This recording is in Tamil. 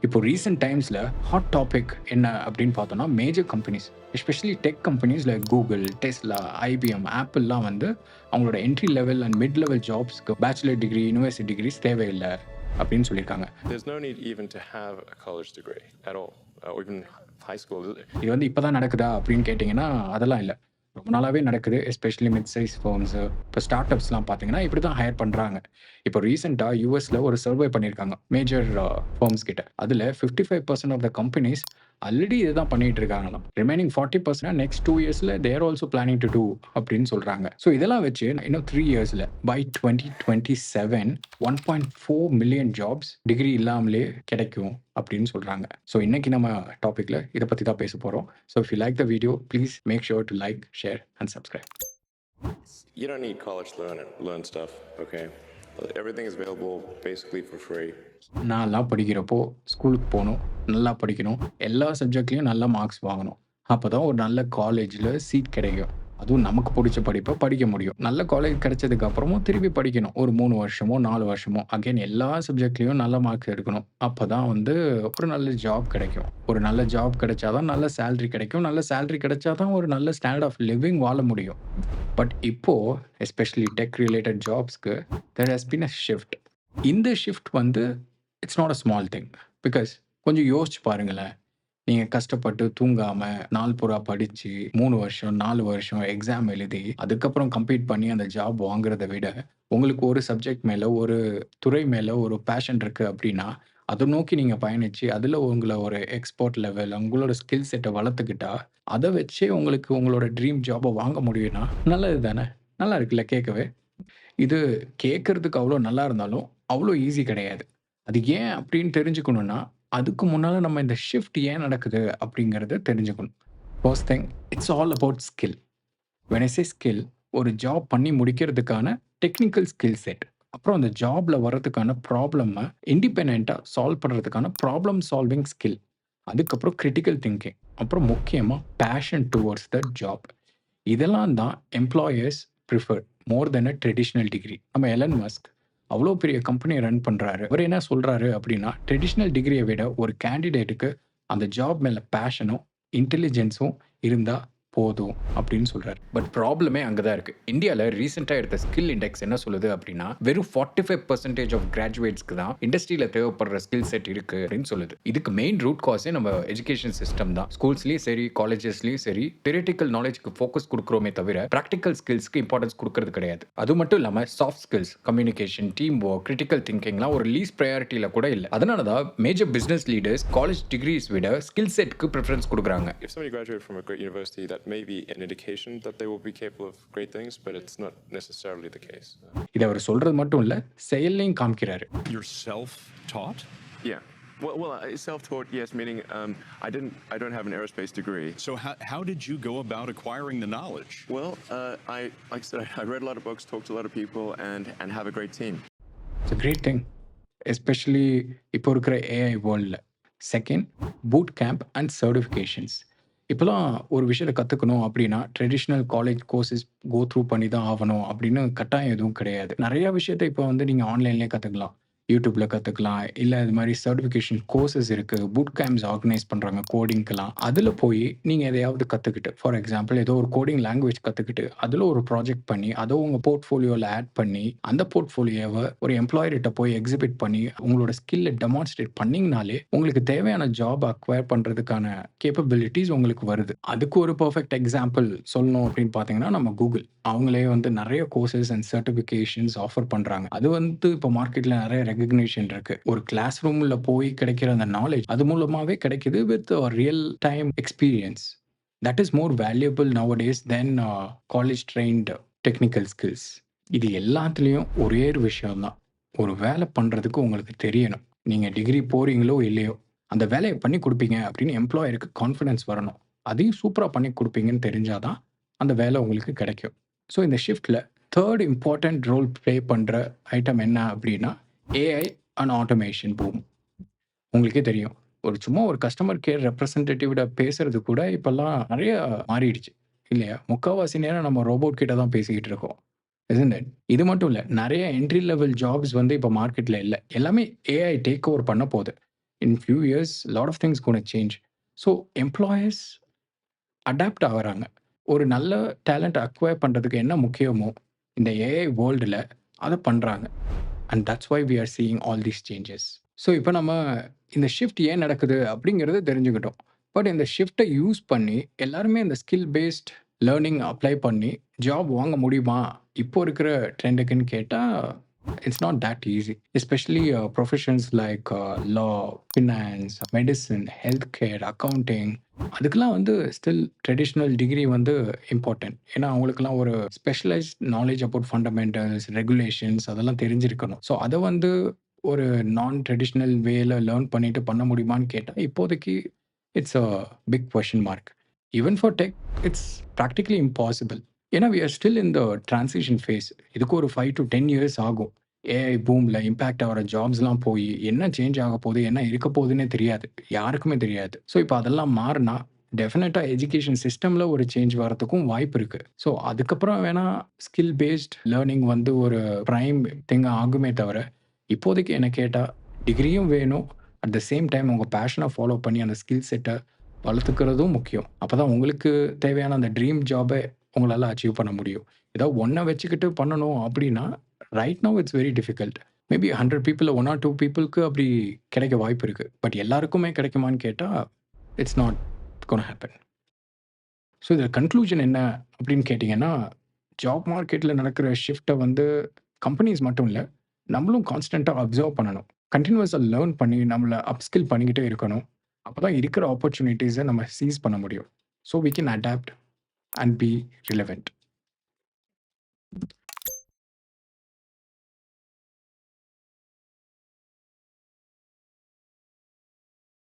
இப்போ ரீசென்ட் டைம்ஸில் ஹாட் டாபிக் என்ன அப்படின்னு பார்த்தோம்னா major companies especially tech companies like Google, Tesla, IBM, ஆப்பிள்லாம் வந்து அவங்களோட entry level and mid level ஜாப்ஸ்க்கு பேச்சுலர் டிகிரி, யுனிவர்சிட்டி டிகிரிஸ் தேவையில்லை அப்படின்னு சொல்லியிருக்காங்க. There's no need even to have a college degree at all, or even high school. இது வந்து இப்போ தான் நடக்குதா அப்படின்னு கேட்டிங்கன்னா அதெல்லாம் இல்லை, ரொம்ப நாளாகவே நடக்குது. எஸ்பெஷலி மிட் சைஸ் ஃபார்ம்ஸு, இப்போ ஸ்டார்ட் அப்ஸ்லாம் பார்த்தீங்கன்னா இப்படி தான் ஹையர் பண்ணுறாங்க. இப்போ ரீசெண்டாக யூஎஸில் ஒரு சர்வே பண்ணியிருக்காங்க மேஜர் ஃபார்ம்ஸ் கிட்ட. அதில் 55% ஆஃப் த கம்பெனிஸ் ஆல்ரெடி இதுதான் பண்ணிட்டு இருக்காங்களாம். ரிமைனிங் 40% நெக்ஸ்ட் 2 இயர்ஸில் தேர் ஆல்சோ பிளானிங் டு டூ அப்படின்னு சொல்கிறாங்க. ஸோ இதெல்லாம் வச்சு இன்னும் 3 இயர்ஸில் பை 2027 1.4 மில்லியன் ஜாப்ஸ் டிகிரி இல்லாமலே கிடைக்கும் அப்படின்னு சொல்கிறாங்க. ஸோ இன்னைக்கு நம்ம டாப்பிக்கில் இதை பற்றி தான் பேச போகிறோம். So if you like the video please make sure to like, share and subscribe. You don't need college to learn stuff, okay? Everything is available basically for free. நான்லாம் படிக்கிறப்போ ஸ்கூலுக்கு போகணும், நல்லா படிக்கணும், எல்லா சப்ஜெக்ட்லேயும் நல்ல மார்க்ஸ் வாங்கணும். அப்போ தான் ஒரு நல்ல காலேஜில் சீட் கிடைக்கும். அதுவும் நமக்கு பிடிச்ச படிப்பை படிக்க முடியும். நல்ல காலேஜ் கிடைச்சதுக்கு அப்புறமும் திருப்பி படிக்கணும். ஒரு 3 வருஷமோ 4 வருஷமோ அகைன் எல்லா சப்ஜெக்ட்லேயும் நல்ல மார்க்ஸ் எடுக்கணும். அப்போ தான் வந்து ஒரு நல்ல ஜாப் கிடைக்கும். ஒரு நல்ல ஜாப் கிடைச்சா தான் நல்ல சேலரி கிடைக்கும். நல்ல சேலரி கிடைச்சா தான் ஒரு நல்ல ஸ்டாண்டர்ட் ஆஃப் லிவிங் வாழ முடியும். பட் இப்போது எஸ்பெஷலி டெக் ரிலேட்டட் ஜாப்ஸ்க்கு there has been a shift. இந்த ஷிஃப்ட் வந்து it's not a small thing. Because கொஞ்சம் யோசிச்சு பாருங்களேன். நீங்கள் கஷ்டப்பட்டு தூங்காமல் நாள் பூரா படித்து 3 வருஷம் 4 வருஷம் எக்ஸாம் எழுதி அதுக்கப்புறம் கம்ப்ளீட் பண்ணி அந்த ஜாப் வாங்குறத விட உங்களுக்கு ஒரு சப்ஜெக்ட் மேலே, ஒரு துறை மேலே ஒரு பேஷன் இருக்குது அப்படின்னா அதை நோக்கி நீங்கள் பயணித்து அதில் உங்களை ஒரு எக்ஸ்போர்ட் லெவல் உங்களோட ஸ்கில் செட்டை வளர்த்துக்கிட்டா அதை வச்சே உங்களுக்கு உங்களோட ட்ரீம் ஜாபை வாங்க முடியும்னா நல்லது தானே? நல்லா இருக்குல்ல கேட்கவே? இது கேட்குறதுக்கு அவ்வளோ நல்லா இருந்தாலும் அவ்வளோ ஈஸி கிடையாது. அது ஏன் அப்படின்னு தெரிஞ்சுக்கணும்னா அதுக்கு முன்னால் நம்ம இந்த ஷிஃப்ட் ஏன் நடக்குது அப்படிங்கிறத தெரிஞ்சுக்கணும். First thing, it's all about skill. When I say skill, ஒரு ஜாப் பண்ணி முடிக்கிறதுக்கான டெக்னிக்கல் ஸ்கில் செட், அப்புறம் அந்த ஜாப்ல வர்றதுக்கான ப்ராப்ளமை இண்டிபெண்ட்டாக சால்வ் பண்ணுறதுக்கான ப்ராப்ளம் சால்விங் ஸ்கில், அதுக்கப்புறம் கிரிட்டிக்கல் திங்கிங், அப்புறம் முக்கியமாக பேஷன் டுவர்ட்ஸ் த ஜாப். இதெல்லாம் தான் employers prefer more then a traditional degree. நம்ம எலன் மஸ்க் அவ்வளோ பெரிய கம்பெனியை ரன் பண்ணுறாரு. அவர் என்ன சொல்கிறாரு அப்படின்னா ட்ரெடிஷ்னல் டிகிரியை விட ஒரு கேண்டிடேட்டுக்கு அந்த ஜாப் மேலே பேஷனும் இன்டெலிஜென்ஸும் இருந்தால் போதும் அப்படின்னு சொல்றாரு. பட் ப்ராப்ளமே அங்கே தான் இருக்குது. இந்தியாவில் ரீசெண்டாக எடுத்த ஸ்கில் இண்டெக்ஸ் என்ன சொல்லுது அப்படின்னா வெறும் 45% ஆஃப் கிராஜுவேட்ஸ்க்கு தான் இண்டஸ்ட்ரியில் தேவைப்படுற ஸ்கில் செட் இருக்குது அப்படின்னு சொல்லுது. இதுக்கு மெயின் ரூட் காஸே நம்ம எஜுகேஷன் சிஸ்டம் தான். ஸ்கூல்ஸ்லேயும் சரி காலேஜஸ்லேயும் சரி தியரிட்டிக்கல் நாலேஜ்க்கு ஃபோக்கஸ் கொடுக்குறோமே தவிர ப்ராக்டிக்கல் ஸ்கில்ஸ்க்கு இம்பார்ட்டன்ஸ் கொடுக்கறது கிடையாது. அது மட்டும் இல்லாமல் soft skills, communication, team work, critical திங்கிங்லாம் ஒரு லீஸ்ட் ப்ரையாரிட்டியில் கூட இல்லை. அதனால தான் major business leaders college degrees விட ஸ்கில் செட்க்கு ப்ரிஃபரன்ஸ் கொடுக்குறாங்க. If somebody graduated from a great university, that may be an indication that they will be capable of great things, but it's not necessarily the case. இதை அவர் சொல்றது மட்டும் இல்லை, செயல்லையும் காமிக்கிறாரு. You're self-taught? Yeah. Well, self-taught, yes, meaning I don't have an aerospace degree. So how did you go about acquiring the knowledge? Well, like I said, I read a lot of books, talked to a lot of people, and have a great team. It's a great thing, especially இப்போ இருக்கிற ஏஐ வேர்ல்டில். Second, boot camp and certifications. இப்போலாம் ஒரு விஷயத்தை கற்றுக்கணும் அப்படின்னா traditional college courses go through பண்ணி தான் ஆகணும் அப்படின்னு கட்டாயம் எதுவும் கிடையாது. நிறையா விஷயத்தை இப்போ வந்து நீங்கள் ஆன்லைன்லேயே கற்றுக்கலாம், யூடியூப்பில் கற்றுக்கலாம், இல்லை இது மாதிரி சர்டிஃபிகேஷன் கோர்சஸ் இருக்குது, பூட் கேம்ப்ஸ் ஆர்கனைஸ் பண்ணுறாங்க கோடிங்க்கெலாம். அதில் போய் நீங்கள் எதையாவது கற்றுக்கிட்டு, ஃபார் எக்ஸாம்பிள் ஏதோ ஒரு கோடிங் லாங்குவேஜ் கற்றுக்கிட்டு அதில் ஒரு ப்ராஜெக்ட் பண்ணி அதை உங்கள் போர்ட்ஃபோலியோவில் ஆட் பண்ணி அந்த போர்ட்ஃபோலியோவை ஒரு எம்ப்ளாயர்கிட்ட போய் எக்ஸிபிட் பண்ணி உங்களோட ஸ்கில்லை டெமான்ஸ்ட்ரேட் பண்ணிங்கனாலே உங்களுக்கு தேவையான ஜாப் அக்வயர் பண்ணுறதுக்கான கேப்பபிலிட்டிஸ் உங்களுக்கு வருது. அதுக்கு ஒரு பர்ஃபெக்ட் எக்ஸாம்பிள் சொல்லணும் அப்படின்னு பார்த்தீங்கன்னா நம்ம கூகுள். அவங்களே வந்து நிறைய கோர்சஸ் அண்ட் சர்டிஃபிகேஷன்ஸ் ஆஃபர் பண்ணுறாங்க. அது வந்து இப்போ மார்க்கெட்டில் நிறைய ரெகக்னிஷன் இருக்குது. ஒரு கிளாஸ் ரூமில் போய் கிடைக்கிற அந்த நாலேஜ் அது மூலமாகவே கிடைக்குது with real time experience. That is more valuable nowadays then college trained technical skills. இது எல்லாத்துலேயும் ஒரே ஒரு விஷயம்தான், ஒரு வேலை பண்ணுறதுக்கு உங்களுக்கு தெரியணும். நீங்கள் டிகிரி போகிறீங்களோ இல்லையோ அந்த வேலையை பண்ணி கொடுப்பீங்க அப்படின்னு எம்ப்ளாயருக்கு கான்ஃபிடன்ஸ் வரணும். அதையும் சூப்பராக பண்ணி கொடுப்பீங்கன்னு தெரிஞ்சாதான் அந்த வேலை உங்களுக்கு கிடைக்கும். ஸோ இந்த ஷிஃப்டில் தேர்ட் இம்பார்ட்டண்ட் ரோல் ப்ளே பண்ணுற ஐட்டம் என்ன அப்படின்னா ஏஐ அண்ட் ஆட்டோமேஷன் பூம். உங்களுக்கே தெரியும், சும்மா ஒரு கஸ்டமர் கேர் ரெப்ரசன்டேட்டிவ்ட பேசுறது கூட இப்போல்லாம் நிறைய மாறிடுச்சு இல்லையா? முக்கால்வாசி நேரம் நம்ம ரோபோட் கிட்ட தான் பேசிக்கிட்டு இருக்கோம். இது மட்டும் இல்லை, நிறைய என்ட்ரி லெவல் ஜாப்ஸ் வந்து இப்போ மார்க்கெட்டில் இல்லை, எல்லாமே ஏஐ டேக் ஓவர் பண்ண போகுது. In few years lot of things gonna change. So employers adapt ஆகுறாங்க. ஒரு நல்ல டேலண்ட் அக்வயர் பண்றதுக்கு என்ன முக்கியமோ, இந்த ஏஐ வேர்ல்டுல அத பண்றாங்க. And that's why we are seeing all these changes. So இப்ப நம்ம இந்த ஷிஃப்ட் ஏன் நடக்குது அப்படிங்கிறத தெரிஞ்சுக்கிட்டோம். பட் இந்த ஷிஃப்ட்ட யூஸ் பண்ணி எல்லாருமே இந்த ஸ்கில் பேஸ்ட் லேர்னிங் அப்ளை பண்ணி ஜாப் வாங்க முடியுமா? இப்போ இருக்கிற ட்ரெண்டுக்குன்னு கேட்டா, it's not that easy. Especially professions like law, finance, medicine, health care, accounting அதுக்கெல்லாம் வந்து ஸ்டில் ட்ரெடிஷ்னல் டிகிரி வந்து இம்பார்ட்டன்ட். ஏன்னா, அவங்களுக்கெல்லாம் ஒரு specialised knowledge about fundamentals, regulations அதெல்லாம் தெரிஞ்சிருக்கணும். ஸோ அத வந்து ஒரு நான் ட்ரெடிஷ்னல் வேல லேர்ன் பண்ணிட்டு பண்ண முடியுமான்னு கேட்டா, இப்போதைக்கு it's a big question mark. Even for tech it's practically impossible. ஏன்னா, we are still in the transition phase. இதுக்கு ஒரு 5 to 10 இயர்ஸ் ஆகும். ஏஐ பூம்ல இம்பாக்ட் ஆகுற ஜாப்ஸ்லாம் போயி, என்ன சேஞ்ச் ஆகப்போது, என்ன இருக்க போதுன்னே தெரியாது. யாருக்குமே தெரியாது. ஸோ இப்ப அதெல்லாம் மாறுனா, டெஃபினட்டா எஜுகேஷன் சிஸ்டம்ல ஒரு சேஞ்ச் வரதுக்கும் வாய்ப்பு இருக்கு. ஸோ அதுக்கப்புறம் வேணா ஸ்கில் பேஸ்ட் லேர்னிங் வந்து ஒரு பிரைம் திங் ஆகுமே தவிர, இப்போதைக்கு என்ன கேட்டா, டிகிரியும் வேணும். அட் த சேம் டைம் உங்க பேஷன ஃபாலோ பண்ணி அந்த ஸ்கில் செட்ட வளர்த்துக்கிறதும் முக்கியம். அப்பதான் உங்களுக்கு தேவையான அந்த ட்ரீம் ஜாப உங்களால அச்சீவ் பண்ண முடியும். ஏதோ ஒண்ண வச்சுக்கிட்டு பண்ணணும் அப்படின்னா, right now it's very difficult. Maybe 100 பீப்பிள்ல 1 ஆர் 2 பீப்பிள்க்கு அப்படி கிடைக்க வாய்ப்பு இருக்கு. பட் எல்லாருக்குமே கிடைக்குமான்னு கேட்டா, it's not gonna happen. So இதில கன்க்ளூஷன் என்ன அப்படின்னு கேட்டீங்கன்னா, ஜாப் மார்க்கெட்ல நடக்கிற ஷிஃப்ட்ட வந்து கம்பெனிஸ் மட்டும் இல்ல, நம்மளும் கான்ஸ்டன்ட்டா அப்சர்வ் பண்ணணும். கன்டினியூவஸா லேர்ன் பண்ணி நம்மள அப்ஸ்கில் பண்ணிக்கிட்டே இருக்கணும். அப்பதான் இருக்கிற ஆப்பர்ச்சுனிட்டீஸ நம்ம சீஸ் பண்ண முடியும். So we can adapt and be relevant.